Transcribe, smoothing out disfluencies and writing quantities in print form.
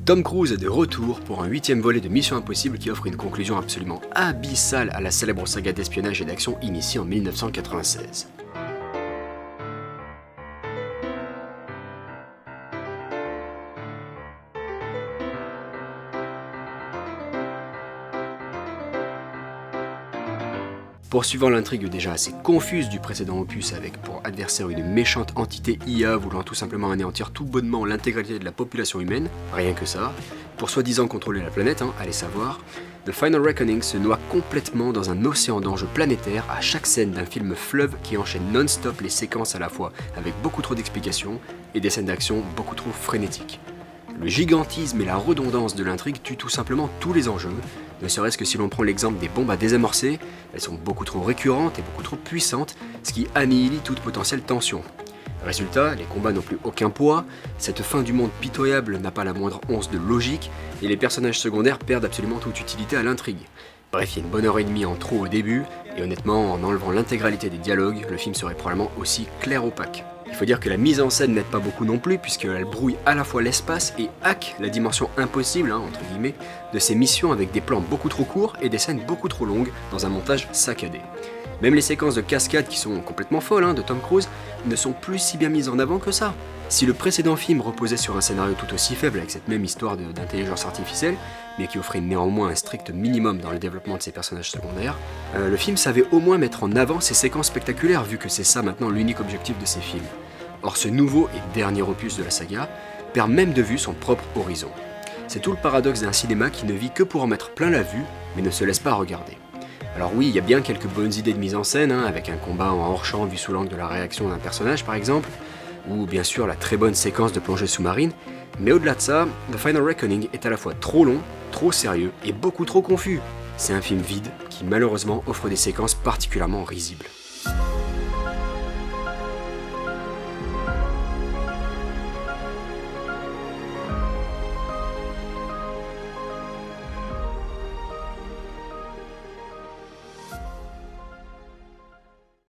Tom Cruise est de retour pour un 8e volet de Mission Impossible qui offre une conclusion absolument abyssale à la célèbre saga d'espionnage et d'action initiée en 1996. Poursuivant l'intrigue déjà assez confuse du précédent opus avec pour adversaire une méchante entité IA voulant tout simplement anéantir tout bonnement l'intégralité de la population humaine, rien que ça, pour soi-disant contrôler la planète, allez savoir, The Final Reckoning se noie complètement dans un océan d'enjeux planétaires à chaque scène d'un film fleuve qui enchaîne non-stop les séquences à la fois avec beaucoup trop d'explications et des scènes d'action beaucoup trop frénétiques. Le gigantisme et la redondance de l'intrigue tuent tout simplement tous les enjeux, ne serait-ce que si l'on prend l'exemple des bombes à désamorcer, elles sont beaucoup trop récurrentes et beaucoup trop puissantes, ce qui annihilie toute potentielle tension. Résultat, les combats n'ont plus aucun poids, cette fin du monde pitoyable n'a pas la moindre once de logique, et les personnages secondaires perdent absolument toute utilité à l'intrigue. Bref, il y a une bonne heure et demie en trop au début, et honnêtement, en enlevant l'intégralité des dialogues, le film serait probablement aussi clair opaque. Il faut dire que la mise en scène n'aide pas beaucoup non plus, puisqu'elle brouille à la fois l'espace et hack la dimension impossible, entre guillemets, de ces missions avec des plans beaucoup trop courts et des scènes beaucoup trop longues dans un montage saccadé. Même les séquences de cascade qui sont complètement folles de Tom Cruise ne sont plus si bien mises en avant que ça. Si le précédent film reposait sur un scénario tout aussi faible avec cette même histoire d'intelligence artificielle, mais qui offrait néanmoins un strict minimum dans le développement de ses personnages secondaires, le film savait au moins mettre en avant ses séquences spectaculaires vu que c'est ça maintenant l'unique objectif de ses films. Or ce nouveau et dernier opus de la saga perd même de vue son propre horizon. C'est tout le paradoxe d'un cinéma qui ne vit que pour en mettre plein la vue, mais ne se laisse pas regarder. Alors oui, il y a bien quelques bonnes idées de mise en scène, avec un combat en hors-champ vu sous l'angle de la réaction d'un personnage par exemple, ou bien sûr la très bonne séquence de plongée sous-marine, mais au-delà de ça, The Final Reckoning est à la fois trop long, trop sérieux et beaucoup trop confus. C'est un film vide qui malheureusement offre des séquences particulièrement risibles.